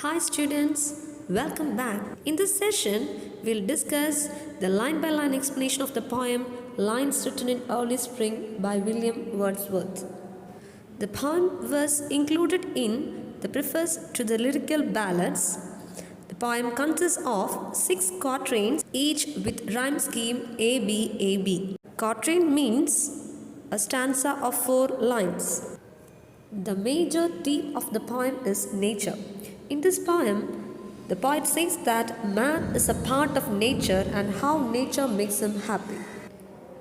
Hi students, welcome back. In this session, we'll discuss the line-by-line explanation of the poem Lines Written in Early Spring by William Wordsworth. The poem was included in the preface to the lyrical ballads. The poem consists of 6 quatrains, each with rhyme scheme A-B-A-B. Quatrain means a stanza of 4 lines. The major theme of the poem is nature. In this poem, the poet says that man is a part of nature and how nature makes him happy.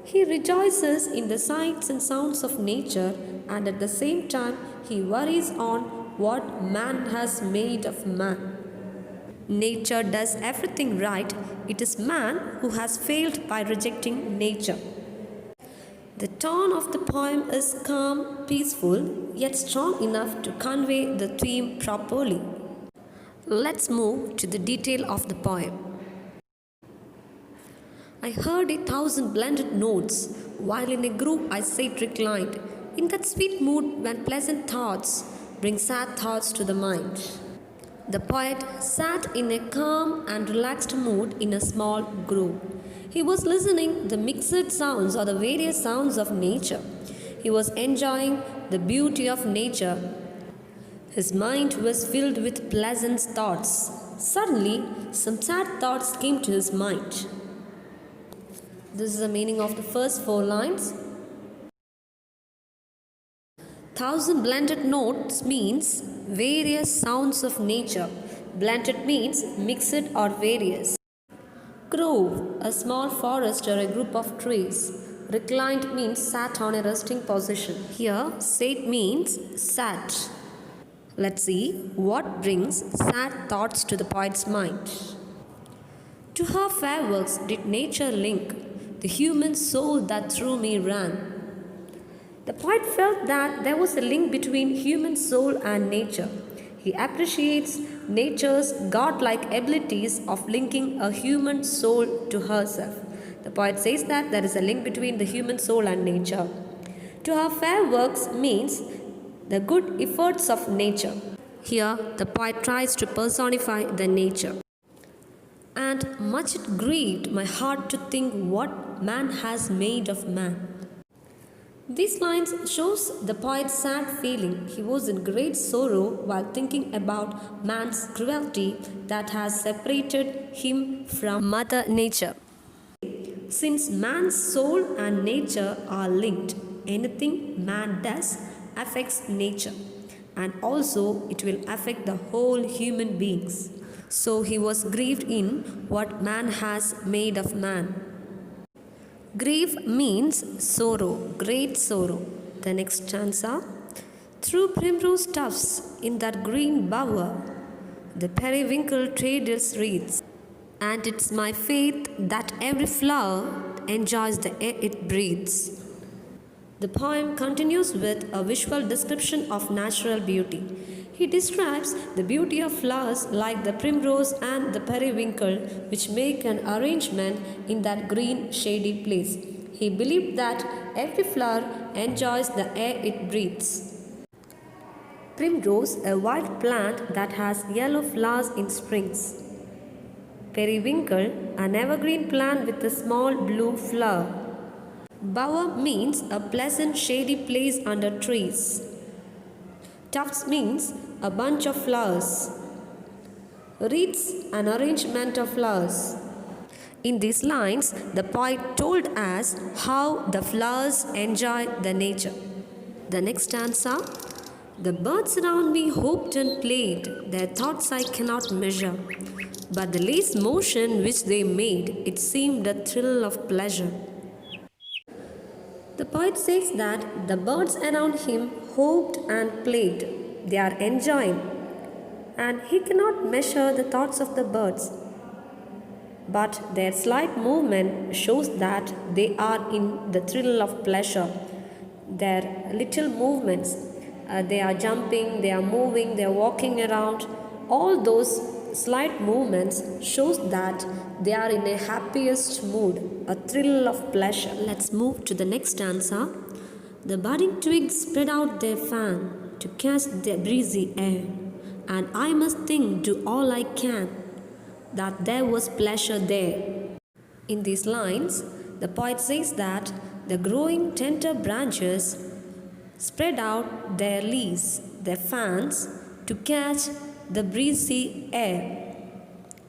He rejoices in the sights and sounds of nature, and at the same time he worries on what man has made of man. Nature does everything right. It is man who has failed by rejecting nature. The tone of the poem is calm, peaceful, yet strong enough to convey the theme properly. Let's move to the detail of the poem. I heard 1,000 blended notes, while in a group I sate reclined, in that sweet mood when pleasant thoughts bring sad thoughts to the mind. The poet sat in a calm and relaxed mood in a small grove. He was listening the mixed sounds or the various sounds of nature. He was enjoying the beauty of nature. His mind was filled with pleasant thoughts. Suddenly, some sad thoughts came to his mind. This is the meaning of the first 4 lines. 1,000 blended notes means various sounds of nature. Blended means mixed or various. Grove, a small forest or a group of trees. Reclined means sat on a resting position. Here, sate means sat. Let's see what brings sad thoughts to the poet's mind. To her fair works did nature link the human soul that through me ran. The poet felt that there was a link between human soul and nature. He appreciates nature's godlike abilities of linking a human soul to herself. The poet says that there is a link between the human soul and nature. To her fair works means the good efforts of nature. Here, the poet tries to personify the nature. And much it grieved my heart to think what man has made of man. These lines shows the poet's sad feeling. He was in great sorrow while thinking about man's cruelty that has separated him from Mother Nature. Since man's soul and nature are linked, anything man does affects nature, and also it will affect the whole human beings. So he was grieved in what man has made of man. Grief means sorrow, great sorrow. The next stanza. Through primrose tufts in that green bower, the periwinkle trailed its wreaths, and it's my faith that every flower enjoys the air it breathes. The poem continues with a visual description of natural beauty. He describes the beauty of flowers like the primrose and the periwinkle, which make an arrangement in that green shady place. He believed that every flower enjoys the air it breathes. Primrose, a white plant that has yellow flowers in springs. Periwinkle, an evergreen plant with a small blue flower. Bower means a pleasant shady place under trees. Tufts means a bunch of flowers. Wreaths, an arrangement of flowers. In these lines, the poet told us how the flowers enjoy the nature. The next stanza. The birds around me hoped and played, their thoughts I cannot measure. But the least motion which they made, it seemed a thrill of pleasure. The poet says that the birds around him hoped and played. They are enjoying, and he cannot measure the thoughts of the birds. But their slight movement shows that they are in the thrill of pleasure. Their little movements, they are jumping, they are moving, they are walking around. All those slight movements shows that they are in a happiest mood, a thrill of pleasure. Let's move to the next stanza. The budding twigs spread out their fan to catch the breezy air. and I must think, do all I can, that there was pleasure there. In these lines, the poet says that the growing tender branches spread out their leaves, their fans, to catch the breezy air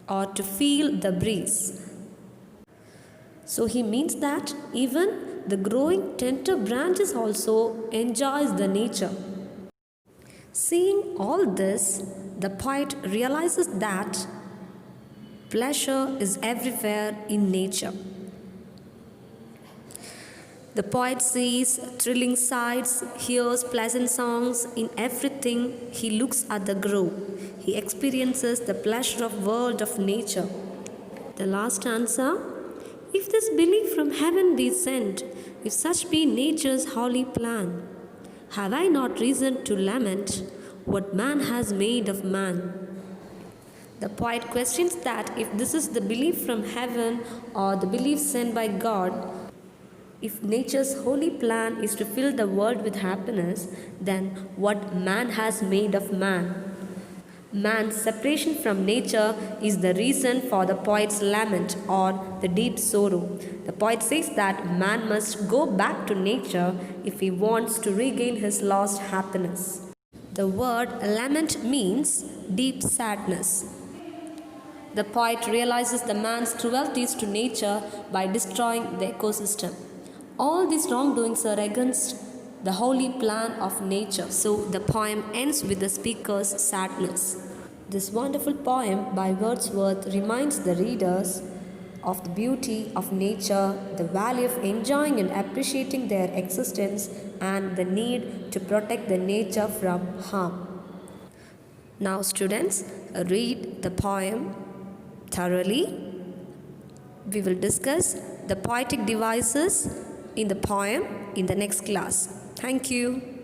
or to feel the breeze. So he means that even the growing tender branches also enjoys the nature. Seeing all this, the poet realizes that pleasure is everywhere in nature. The poet sees thrilling sights, hears pleasant songs in everything he looks at the grove. He experiences the pleasure of world of nature. The last stanza, if this belief from heaven be sent, if such be nature's holy plan, have I not reason to lament what man has made of man? The poet questions that if this is the belief from heaven or the belief sent by God, if nature's holy plan is to fill the world with happiness, then what man has made of man? Man's separation from nature is the reason for the poet's lament or the deep sorrow. The poet says that man must go back to nature if he wants to regain his lost happiness. The word lament means deep sadness. The poet realizes the man's cruelties to nature by destroying the ecosystem. All these wrongdoings are against the holy plan of nature. So the poem ends with the speaker's sadness. This wonderful poem by Wordsworth reminds the readers of the beauty of nature, the value of enjoying and appreciating their existence, and the need to protect the nature from harm. Now students, read the poem thoroughly. We will discuss the poetic devices in the poem in the next class. Thank you.